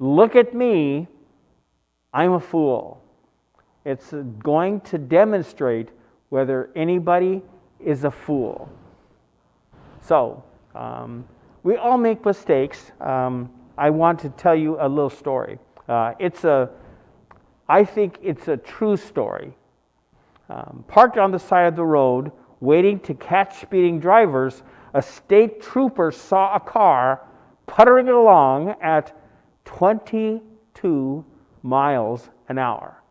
look at me, I'm a fool. It's going to demonstrate whether anybody is a fool. So, we all make mistakes. I want to tell you a little story. I think it's a true story. Parked on the side of the road, waiting to catch speeding drivers, a state trooper saw a car puttering along at 22 miles an hour.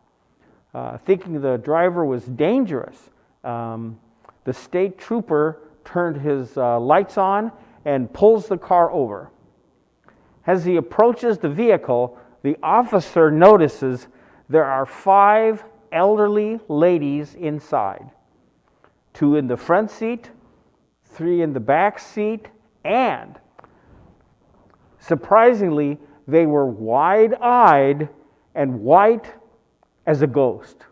Thinking the driver was dangerous, the state trooper turned his lights on and pulls the car over. As he approaches the vehicle, the officer notices there are 5 elderly ladies inside. 2 in the front seat, 3 in the back seat, and surprisingly, they were wide-eyed and white as a ghost.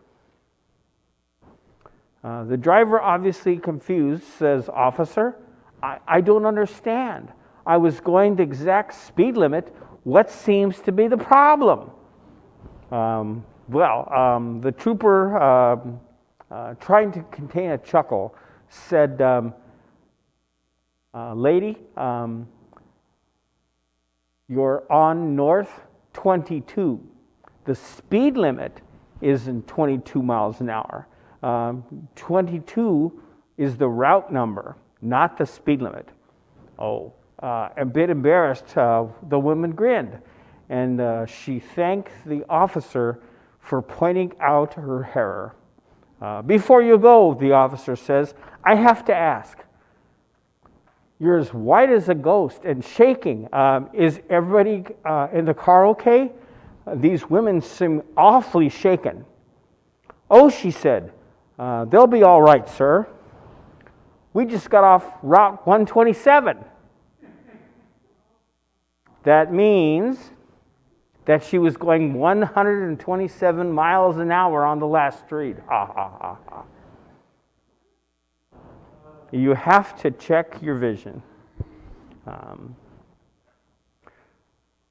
The driver, obviously confused, says, "Officer, I don't understand. I was going the exact speed limit. What seems to be the problem?" The trooper, trying to contain a chuckle, said, "Lady, you're on North 22. The speed limit isn't 22 miles an hour. 22 is the route number, not the speed limit." Oh, a bit embarrassed, the woman grinned, and she thanked the officer for pointing out her error. "Before you go," the officer says, "I have to ask. You're as white as a ghost and shaking. Is everybody in the car okay? These women seem awfully shaken." "Oh," she said, "they'll be all right, sir. We just got off Route 127. That means that she was going 127 miles an hour on the last street. Ha, ha, ha, ha. You have to check your vision.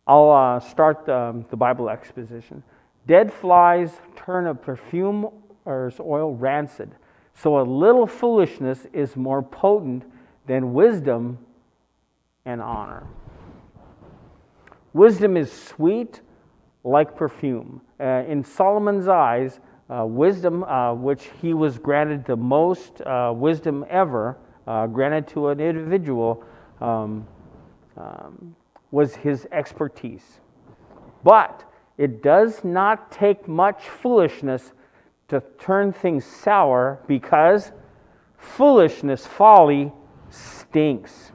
I'll start the Bible exposition. Dead flies turn a perfumer's oil rancid, so a little foolishness is more potent than wisdom and honor. Wisdom is sweet like perfume. In Solomon's eyes, wisdom, which he was granted the most wisdom ever granted to an individual, was his expertise. But it does not take much foolishness to turn things sour, because foolishness, folly, stinks.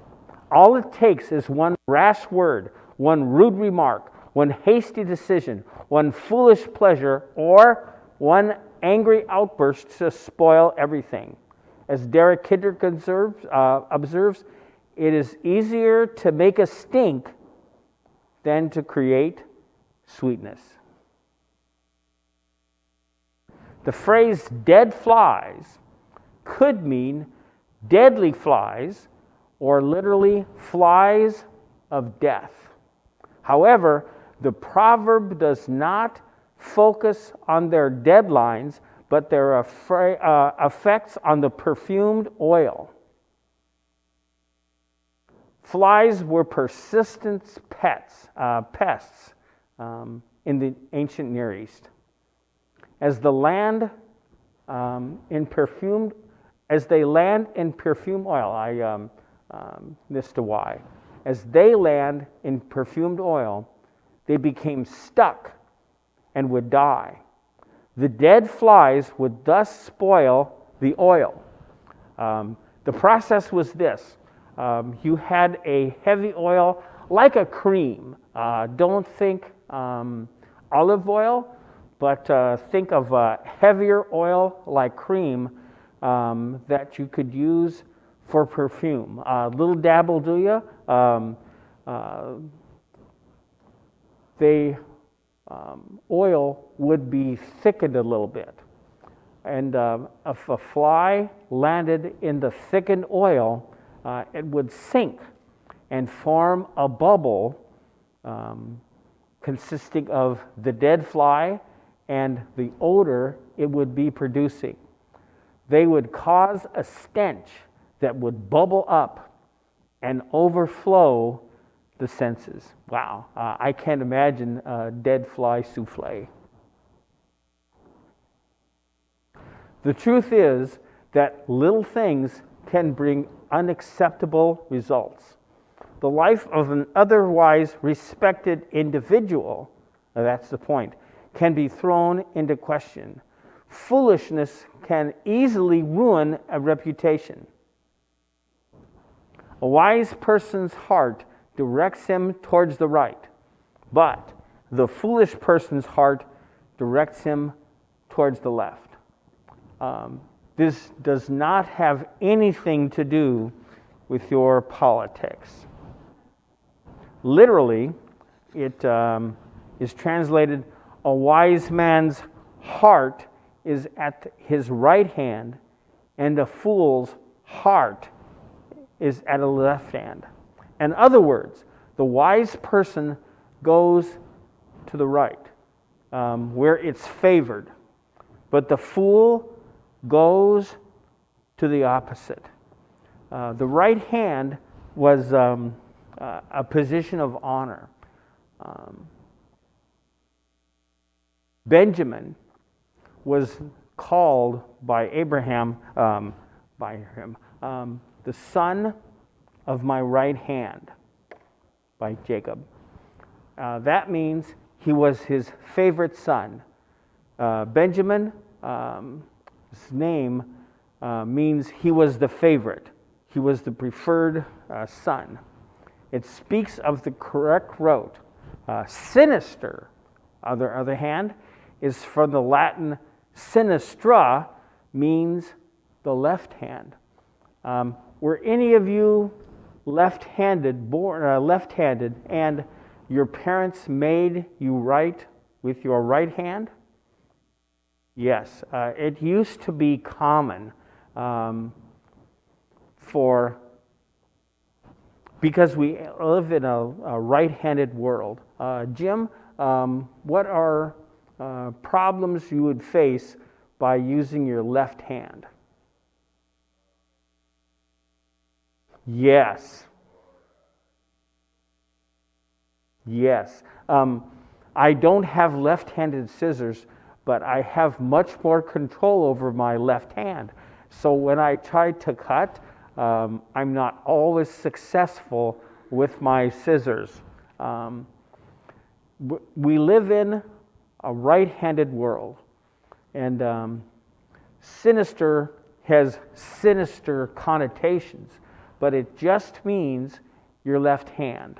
All it takes is one rash word, one rude remark, one hasty decision, one foolish pleasure, or one angry outburst to spoil everything. As Derek Kidrick observes, it is easier to make a stink than to create sweetness. The phrase dead flies could mean deadly flies, or literally flies of death. However, the proverb does not focus on their deadlines, but their effects on the perfumed oil. Flies were persistent pests in the ancient Near East. As they land in perfumed oil, I missed a Y. As they land in perfumed oil, they became stuck and would die. The dead flies would thus spoil the oil. The process was this. You had a heavy oil, like a cream. Don't think olive oil, but think of a heavier oil like cream that you could use for perfume. Little dab will do you. Oil would be thickened a little bit. And if a fly landed in the thickened oil, it would sink and form a bubble consisting of the dead fly and the odor it would be producing. They would cause a stench that would bubble up and overflow the senses. Wow, I can't imagine a dead fly souffle. The truth is that little things can bring unacceptable results. The life of an otherwise respected individual, that's the point, can be thrown into question. Foolishness can easily ruin a reputation. A wise person's heart directs him towards the right, but the foolish person's heart directs him towards the left. This does not have anything to do with your politics. Literally, it is translated, a wise man's heart is at his right hand, and a fool's heart is at a left hand. In other words, the wise person goes to the right, where it's favored, but the fool goes to the opposite. The right hand was a position of honor. Benjamin was called by Abraham, the son of my right hand, by Jacob. That means he was his favorite son. Benjamin, his name means he was the favorite. He was the preferred son. It speaks of the correct road. Sinister, on the other hand, is from the Latin sinistra, means the left hand. Were any of you left-handed, and your parents made you write with your right hand? Yes, it used to be common because we live in a right-handed world. Jim, what are problems you would face by using your left hand? Yes. I don't have left-handed scissors, but I have much more control over my left hand. So when I try to cut, I'm not always successful with my scissors. We live in a right-handed world, and sinister has sinister connotations, but it just means your left hand.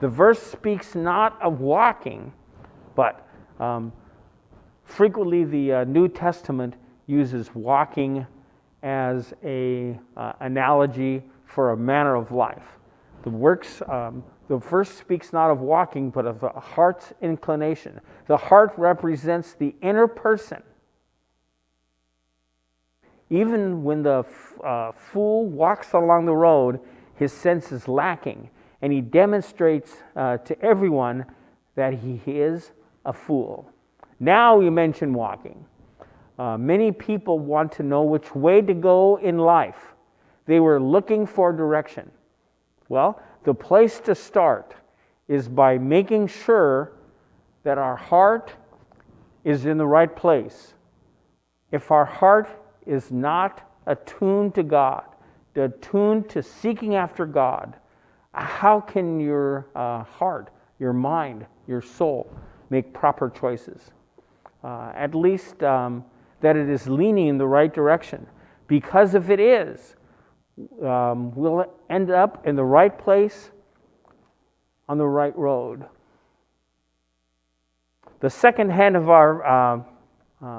The verse speaks not of walking, but frequently the New Testament uses walking as a analogy for a manner of life. The verse speaks not of walking, but of a heart's inclination. The heart represents the inner person. Even when the fool walks along the road, his sense is lacking, and he demonstrates to everyone that he is a fool. Now you mention walking. Many people want to know which way to go in life. They were looking for direction. Well, the place to start is by making sure that our heart is in the right place. If our heart is not attuned to God, attuned to seeking after God, how can your heart, your mind, your soul make proper choices? At least that it is leaning in the right direction. Because if it is, we'll end up in the right place on the right road. The second hand of our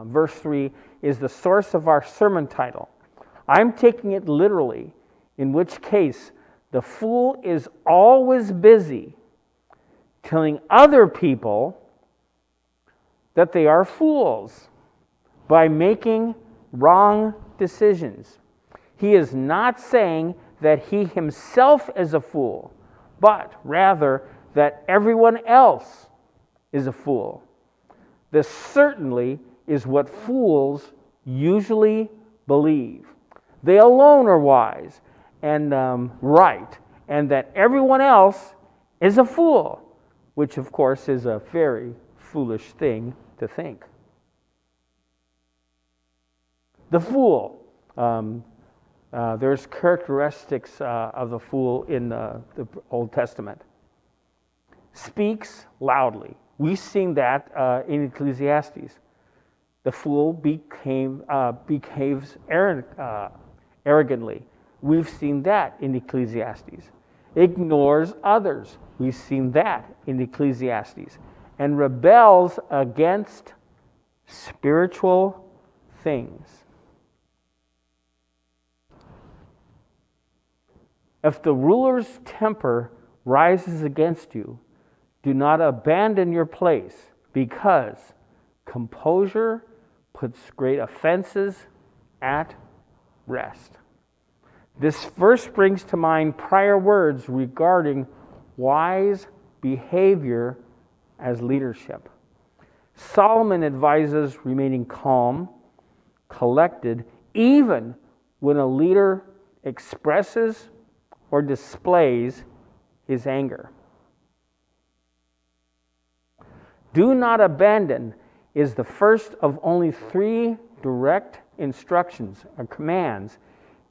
verse 3 is the source of our sermon title. I'm taking it literally, in which case the fool is always busy telling other people that they are fools by making wrong decisions. He is not saying that he himself is a fool, but rather that everyone else is a fool. This certainly is what fools usually believe. They alone are wise and right, and that everyone else is a fool, which of course is a very foolish thing to think. The fool. There's characteristics of the fool in the Old Testament. Speaks loudly. We've seen that in Ecclesiastes. The fool behaves arrogantly. We've seen that in Ecclesiastes. Ignores others. We've seen that in Ecclesiastes. And rebels against spiritual things. If the ruler's temper rises against you, do not abandon your place, because composure puts great offenses at rest. This verse brings to mind prior words regarding wise behavior as leadership. Solomon advises remaining calm, collected, even when a leader expresses or displays his anger. Do not abandon is the first of only 3 direct instructions or commands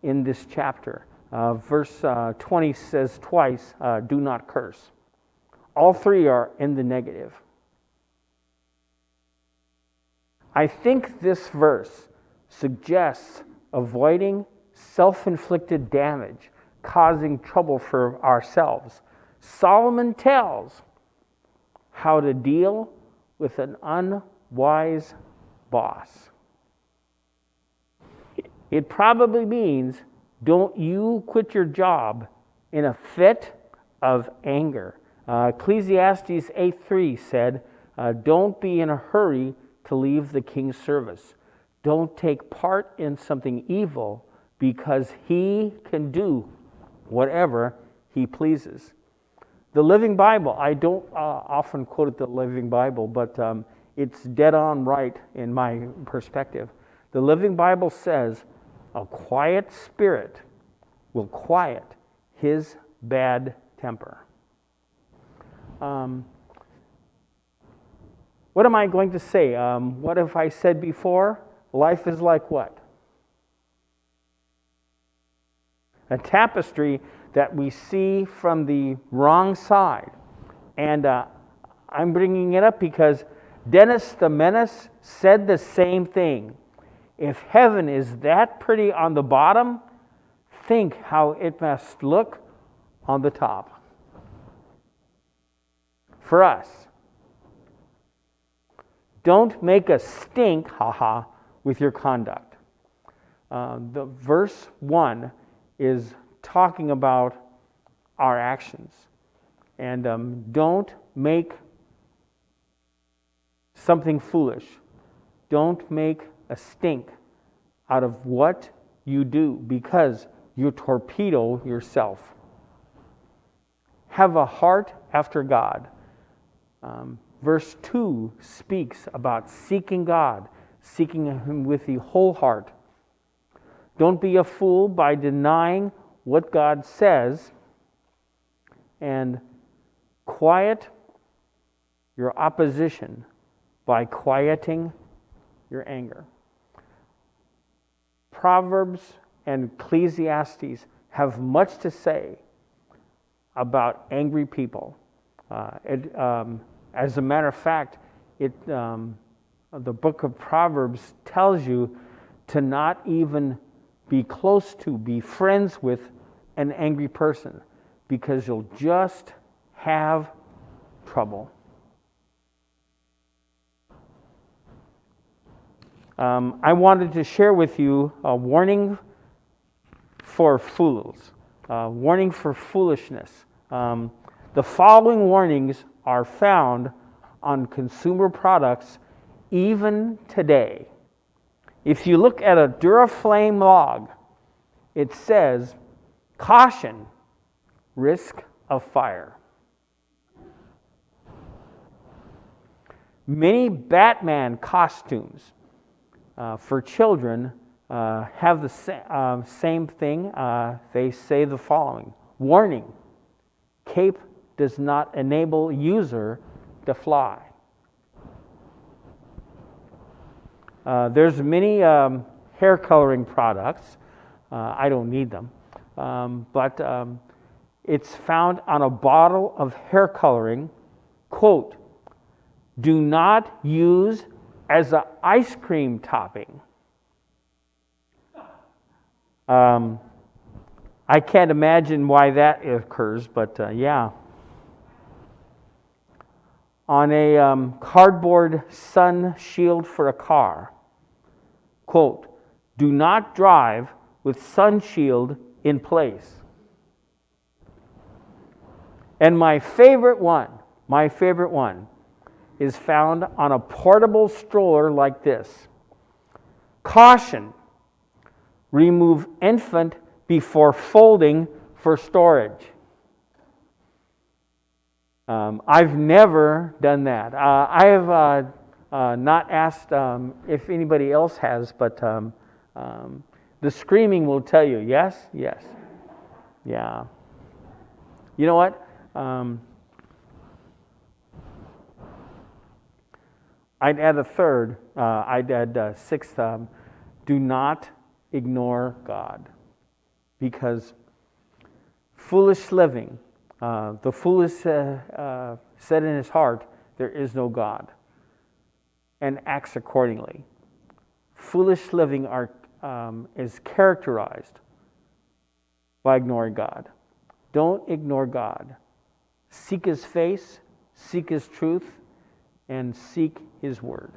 in this chapter. Verse 20 says twice, do not curse. All 3 are in the negative. I think this verse suggests avoiding self-inflicted damage, causing trouble for ourselves. Solomon tells how to deal with an unwise boss. It probably means don't you quit your job in a fit of anger. Ecclesiastes 8:3 said, don't be in a hurry to leave the king's service. Don't take part in something evil, because he can do whatever he pleases. The Living Bible, I don't often quote it, the Living Bible, but it's dead on right in my perspective. The Living Bible says, a quiet spirit will quiet his bad temper. What am I going to say? What have I said before? Life is like what? A tapestry that we see from the wrong side. And I'm bringing it up because Dennis the Menace said the same thing. If heaven is that pretty on the bottom, think how it must look on the top. For us, don't make a stink, with your conduct. The verse 1 is talking about our actions. And don't make something foolish. Don't make a stink out of what you do, because you torpedo yourself. Have a heart after God. Verse 2 speaks about seeking God, seeking Him with the whole heart. Don't be a fool by denying what God says, and quiet your opposition by quieting your anger. Proverbs and Ecclesiastes have much to say about angry people. As a matter of fact, the book of Proverbs tells you to not even be close to, be friends with an angry person, because you'll just have trouble. I wanted to share with you a warning for fools, warning for foolishness. The following warnings are found on consumer products even today. If you look at a Duraflame log, it says, caution, risk of fire. Many Batman costumes for children have the same thing. They say the following: warning, cape does not enable user to fly. There's many hair coloring products. I don't need them. But it's found on a bottle of hair coloring, quote, "Do not use as an ice cream topping." I can't imagine why that occurs, but yeah. On a cardboard sun shield for a car, quote, "Do not drive with sun shield in place." And my favorite one is found on a portable stroller like this. Caution, remove infant before folding for storage. I've never done that. I have not asked if anybody else has, but the screaming will tell you, yes, yes, yeah. You know what? I'd add a third. I'd add sixth. Do not ignore God, because foolish living, the foolish said in his heart, "There is no God," and acts accordingly. Foolish living is characterized by ignoring God. Don't ignore God. Seek His face, seek His truth, and seek His word.